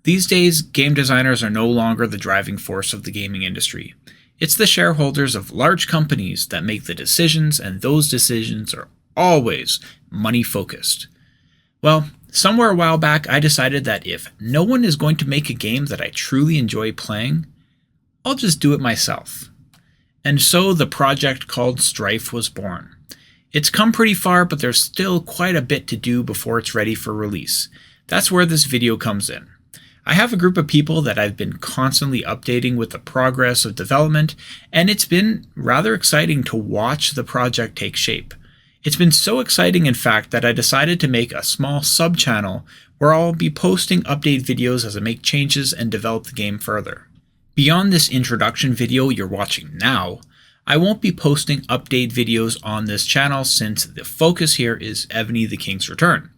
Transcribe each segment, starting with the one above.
These days, game designers are no longer the driving force of the gaming industry. It's the shareholders of large companies that make the decisions, and those decisions are always money focused. Well, somewhere a while back, I decided that if no one is going to make a game that I truly enjoy playing, I'll just do it myself. And so the project called Strife was born. It's come pretty far, but there's still quite a bit to do before it's ready for release. That's where this video comes in. I have a group of people that I've been constantly updating with the progress of development, and it's been rather exciting to watch the project take shape. It's been so exciting, in fact, that I decided to make a small sub-channel where I'll be posting update videos as I make changes and develop the game further. Beyond this introduction video you're watching now, I won't be posting update videos on this channel since the focus here is Evony the King's Return.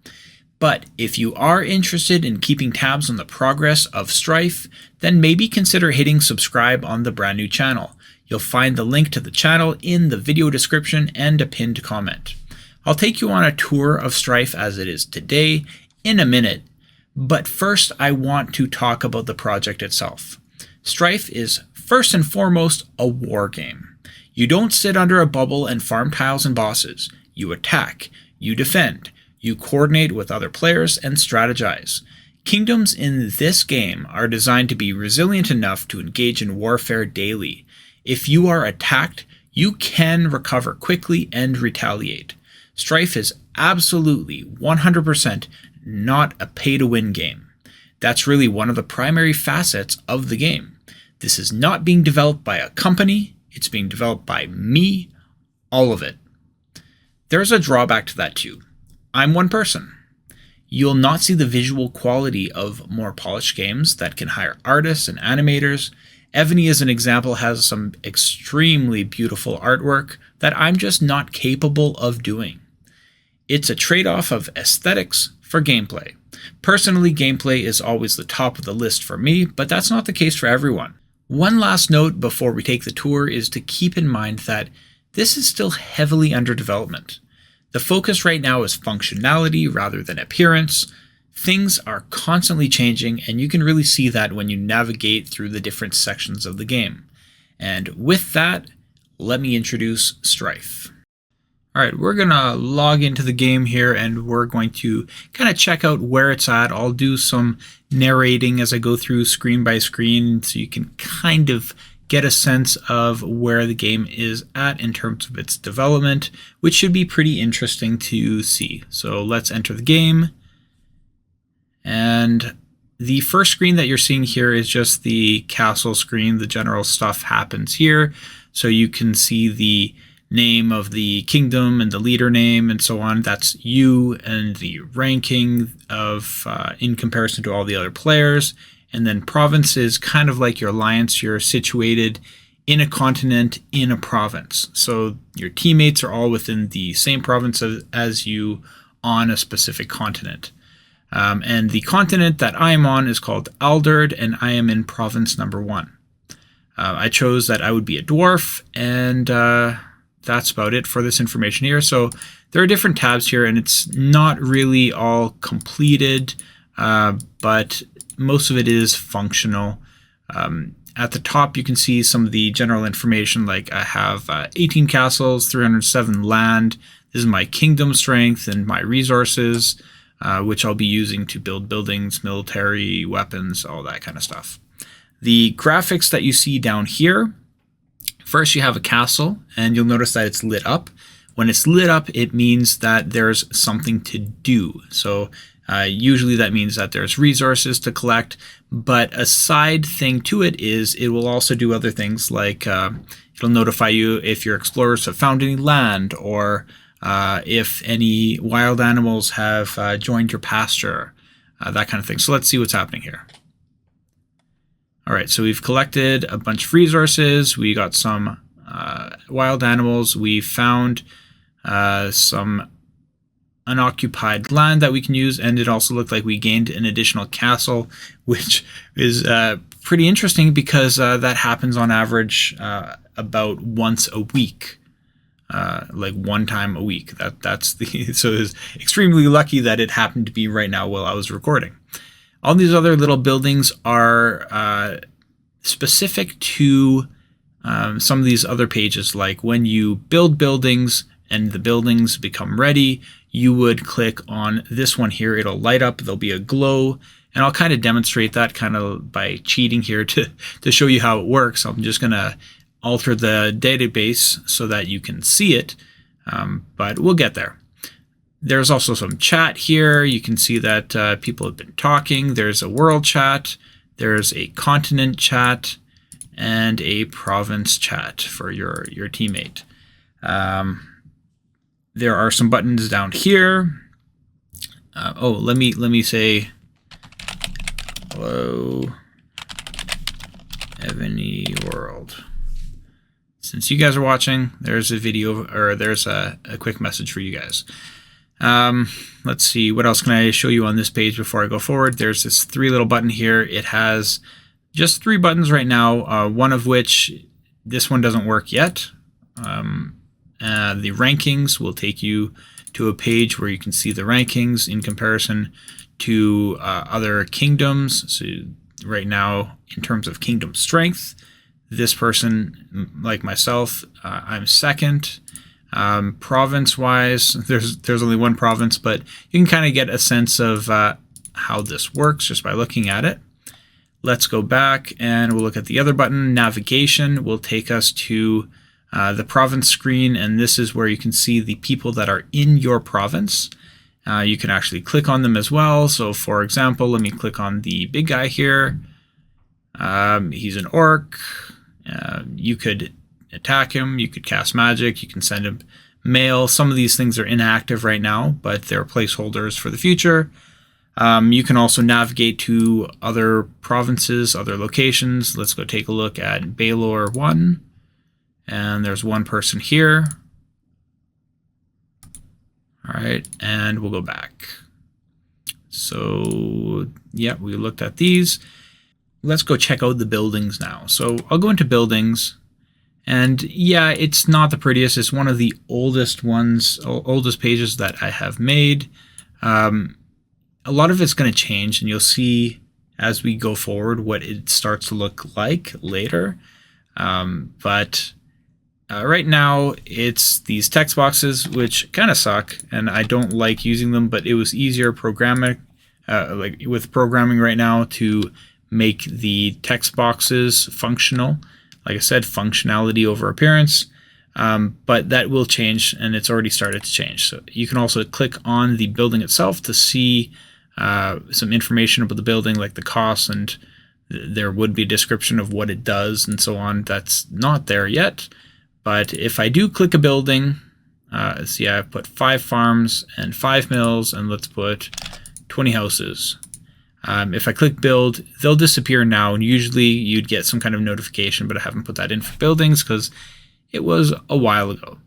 But if you are interested in keeping tabs on the progress of Strife, then maybe consider hitting subscribe on the brand new channel. You'll find the link to the channel in the video description and a pinned comment. I'll take you on a tour of Strife as it is today in a minute, but first I want to talk about the project itself. Strife is first and foremost a war game. You don't sit under a bubble and farm tiles and bosses. You attack, you defend, you coordinate with other players and strategize. Kingdoms in this game are designed to be resilient enough to engage in warfare daily. If you are attacked, you can recover quickly and retaliate. Strife is absolutely 100% not a pay-to-win game. That's really one of the primary facets of the game. This is not being developed by a company, it's being developed by me, all of it. There's a drawback to that too. I'm one person. You'll not see the visual quality of more polished games that can hire artists and animators. Evony, as an example, has some extremely beautiful artwork that I'm just not capable of doing. It's a trade-off of aesthetics for gameplay. Personally, gameplay is always the top of the list for me, but that's not the case for everyone. One last note before we take the tour is to keep in mind that this is still heavily under development. The focus right now is functionality rather than appearance. Things are constantly changing, and you can really see that when you navigate through the different sections of the game. And with that, let me introduce Strife. Alright, we're going to log into the game here, and we're going to kind of check out where it's at. I'll do some narrating as I go through screen by screen so you can kind of get a sense of where the game is at in terms of its development, which should be pretty interesting to see. So let's enter the game. And the first screen that you're seeing here is just the castle screen. The general stuff happens here. So you can see the name of the kingdom and the leader name and so on. That's you and the ranking of in comparison to all the other players. And then province is kind of like your alliance. You're situated in a continent in a province. So your teammates are all within the same province as you on a specific continent. And the continent that I'm on is called Alderd, and I am in province number 1. I chose that I would be a dwarf, and that's about it for this information here. So there are different tabs here, and it's not really all completed, but most of it is functional. At the top, you can see some of the general information, like I have 18 castles, 307 land. This is my kingdom strength and my resources, which I'll be using to build buildings, military, weapons, all that kind of stuff. The graphics that you see down here, first you have a castle, and you'll notice that it's lit up. When it's lit up, it means that there's something to do. So usually that means that there's resources to collect, but a side thing to it is it will also do other things like it'll notify you if your explorers have found any land, or if any wild animals have joined your pasture, that kind of thing. So let's see what's happening here. All right, so we've collected a bunch of resources. We got some wild animals. We found some unoccupied land that we can use, and it also looked like we gained an additional castle, which is pretty interesting because that happens on average about once a week, like one time a week. So it's extremely lucky that it happened to be right now while I was recording. All these other little buildings are specific to some of these other pages, like when you build buildings and the buildings become ready, you would click on this one here. It'll light up, there'll be a glow, and I'll kind of demonstrate that kind of by cheating here to show you how it works. I'm just going to alter the database so that you can see it, but we'll get there. There's also some chat here. You can see that people have been talking. There's a world chat, there's a continent chat, and a province chat for your teammate. There are some buttons down here. Let me say hello, Evony world. Since you guys are watching, there's a video, or there's a quick message for you guys. Let's see, what else can I show you on this page before I go forward? There's this 3 little button here. It has just 3 buttons right now, one of which, this one doesn't work yet. The rankings will take you to a page where you can see the rankings in comparison to other kingdoms. So right now, in terms of kingdom strength, this person, like myself, I'm second. Province-wise, there's only one province, but you can kind of get a sense of how this works just by looking at it. Let's go back and we'll look at the other button. Navigation will take us to the province screen, and this is where you can see the people that are in your province. You can actually click on them as well. So for example, let me click on the big guy here. He's an orc. You could attack him, you could cast magic, you can send him mail. Some of these things are inactive right now, but they're placeholders for the future. You can also navigate to other provinces, other locations. Let's go take a look at Baylor 1. And there's one person here. All right, and we'll go back. So, yeah, we looked at these. Let's go check out the buildings now. So I'll go into buildings. And yeah, it's not the prettiest. It's one of the oldest pages that I have made. A lot of it's going to change, and you'll see as we go forward what it starts to look like later. But right now, it's these text boxes, which kind of suck, and I don't like using them, but it was easier programming, like with programming right now, to make the text boxes functional. Like I said, functionality over appearance, but that will change, and it's already started to change. So you can also click on the building itself to see some information about the building, like the cost, and there would be a description of what it does and so on. That's not there yet, but if I do click a building, see, I've put 5 farms and 5 mills, and let's put 20 houses. If I click build, they'll disappear now, and usually you'd get some kind of notification, but I haven't put that in for buildings because it was a while ago.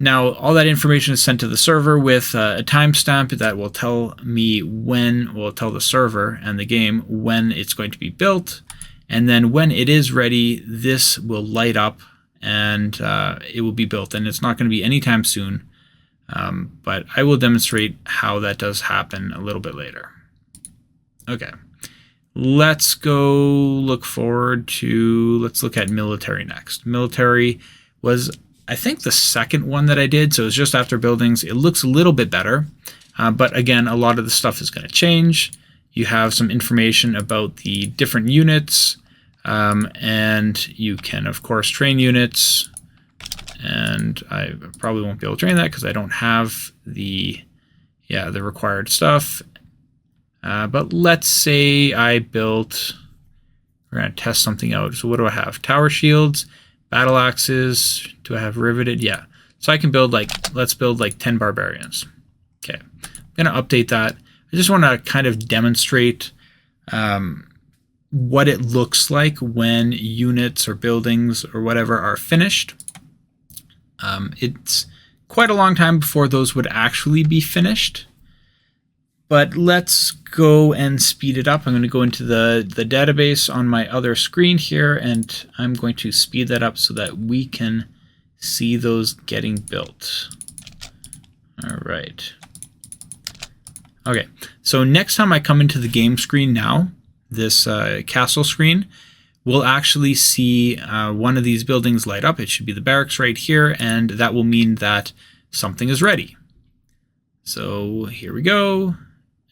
Now, all that information is sent to the server with a timestamp that will tell me when, will tell the server and the game when it's going to be built, and then when it is ready, this will light up and it will be built, and it's not going to be anytime soon, but I will demonstrate how that does happen a little bit later. Okay, let's go look forward to, let's look at military next. Military was, I think, the second one that I did, so it's just after buildings. It looks a little bit better, but again, a lot of the stuff is going to change. You have some information about the different units, and you can, of course, train units, and I probably won't be able to train that because I don't have the required stuff. But let's say I built, we're going to test something out. So what do I have? Tower shields, battle axes. Do I have riveted? Yeah. So I can build let's build 10 barbarians. Okay. I'm going to update that. I just want to kind of demonstrate what it looks like when units or buildings or whatever are finished. It's quite a long time before those would actually be finished. But let's go and speed it up. I'm going to go into the database on my other screen here, and I'm going to speed that up so that we can see those getting built. All right. Okay, So next time I come into the game screen now, this castle screen, we'll actually see one of these buildings light up. It should be the barracks right here, and that will mean that something is ready. So here we go,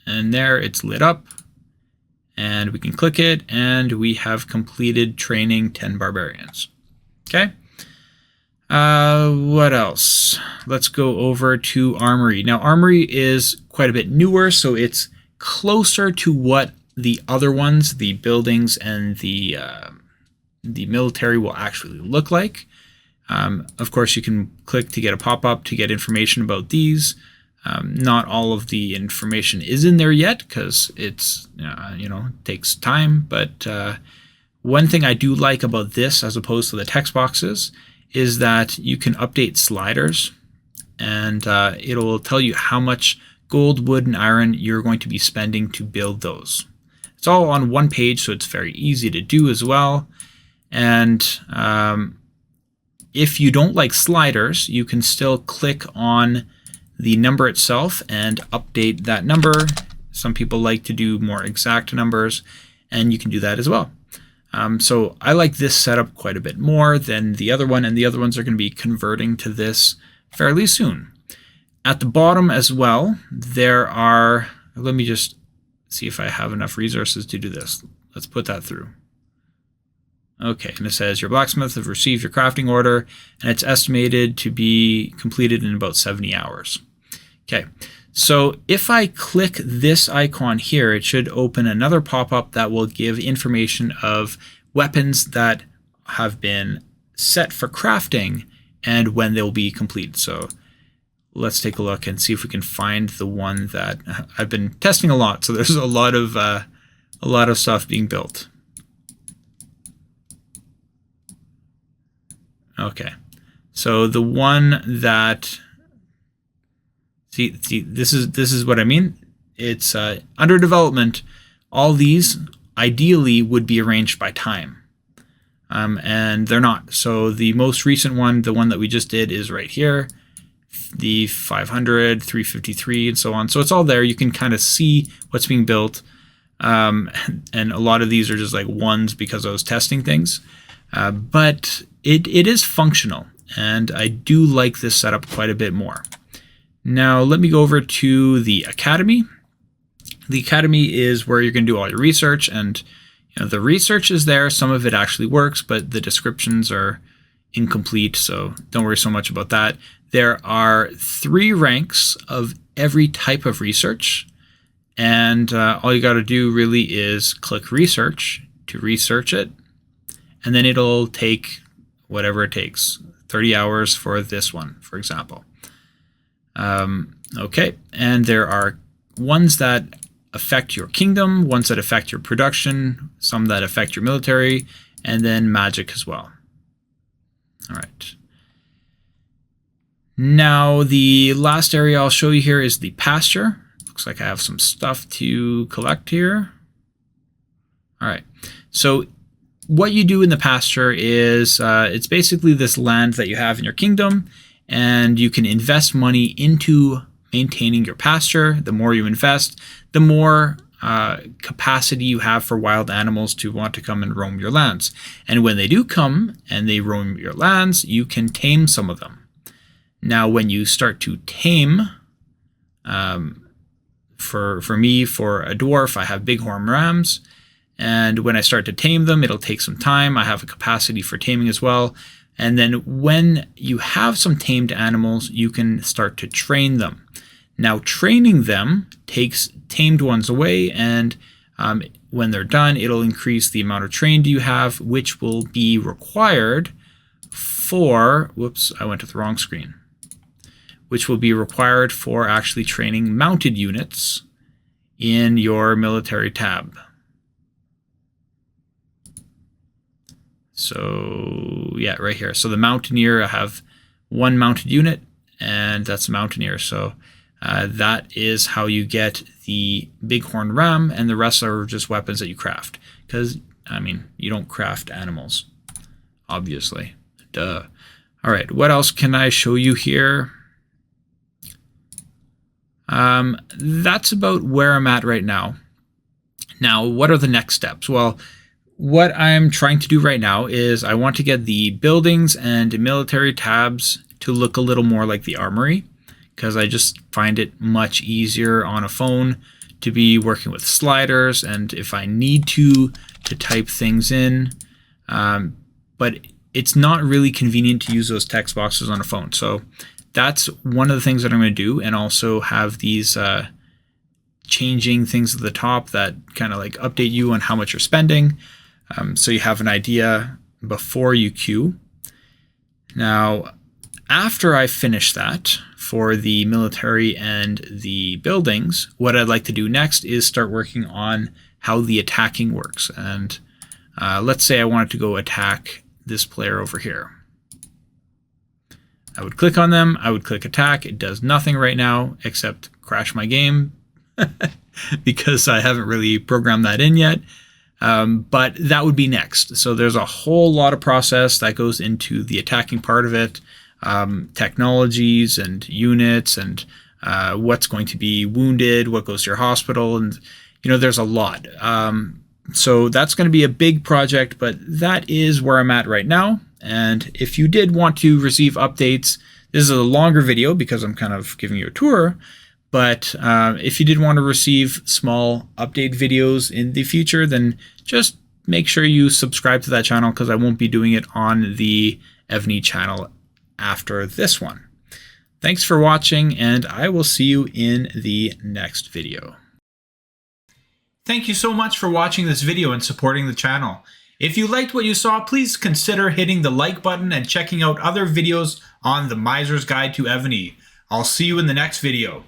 and there it's lit up, and we can click it, and we have completed training 10 barbarians. Okay. What else? Let's go over to Armory. Now, Armory is quite a bit newer, so it's closer to what the other ones, the buildings and the military, will actually look like. Of course, you can click to get a pop-up to get information about these. Not all of the information is in there yet because it's takes time. But one thing I do like about this, as opposed to the text boxes, is that you can update sliders, and it'll tell you how much gold, wood, and iron you're going to be spending to build those. It's all on one page, so it's very easy to do as well. And if you don't like sliders, you can still click on the number itself and update that number. Some people like to do more exact numbers, and you can do that as well. So I like this setup quite a bit more than the other one, and the other ones are going to be converting to this fairly soon. At the bottom as well, there are, let me just see if I have enough resources to do this. Let's put that through. Okay, and it says your blacksmith have received your crafting order, and it's estimated to be completed in about 70 hours. Okay, so if I click this icon here, it should open another pop-up that will give information of weapons that have been set for crafting and when they'll be complete. So let's take a look and see if we can find the one that I've been testing a lot. So there's a lot of stuff being built. Okay, so the one that see this is what I mean. It's under development. All these ideally would be arranged by time, and they're not. So the most recent one, the one that we just did, is right here. The 500, 353, and so on. So it's all there. You can kind of see what's being built, and a lot of these are just like ones because I was testing things, but it is functional, and I do like this setup quite a bit more. Now let me go over to the Academy. The Academy is where you're going to do all your research, and the research is there. Some of it actually works, but the descriptions are incomplete, so don't worry so much about that. There are 3 ranks of every type of research, and all you got to do really is click research to research it, and then it'll take whatever it takes, 30 hours for this one, for example. Okay, and there are ones that affect your kingdom, ones that affect your production, some that affect your military, and then magic as well. All right. Now, the last area I'll show you here is the pasture. Looks like I have some stuff to collect here. All right. So what you do in the pasture is it's basically this land that you have in your kingdom, and you can invest money into maintaining your pasture. The more you invest, the more capacity you have for wild animals to want to come and roam your lands. And when they do come and they roam your lands, you can tame some of them. Now, when you start to tame, for me, for a dwarf, I have bighorn rams. And when I start to tame them, it'll take some time. I have a capacity for taming as well. And then when you have some tamed animals, you can start to train them. Now, training them takes tamed ones away, and when they're done, it'll increase the amount of trained you have, which will be required for, whoops, I went to the wrong screen, which will be required for actually training mounted units in your military tab. So yeah, right here. So the Mountaineer, I have 1 mounted unit, and that's a Mountaineer. So that is how you get the Bighorn Ram, and the rest are just weapons that you craft. Because, I mean, you don't craft animals, obviously. Duh. All right, what else can I show you here? That's about where I'm at right now. Now, what are the next steps? Well, what I'm trying to do right now is I want to get the buildings and military tabs to look a little more like the armory, because I just find it much easier on a phone to be working with sliders, and if I need to type things in, but it's not really convenient to use those text boxes on a phone. So that's one of the things that I'm going to do, and also have these changing things at the top that kind of like update you on how much you're spending, so you have an idea before you queue. Now, after I finish that for the military and the buildings, what I'd like to do next is start working on how the attacking works. And let's say I wanted to go attack this player over here. I would click on them, I would click attack. It does nothing right now except crash my game because I haven't really programmed that in yet. But that would be next. So there's a whole lot of process that goes into the attacking part of it. Technologies and units and what's going to be wounded, what goes to your hospital, and there's a lot. So that's going to be a big project, but that is where I'm at right now. And if you did want to receive updates, this is a longer video because I'm kind of giving you a tour, but if you did want to receive small update videos in the future, then just make sure you subscribe to that channel, because I won't be doing it on the Evony channel after this one. Thanks for watching, and I will see you in the next video. Thank you so much for watching this video and supporting the channel. If you liked what you saw, please consider hitting the like button and checking out other videos on the Miser's Guide to Evony. I'll see you in the next video.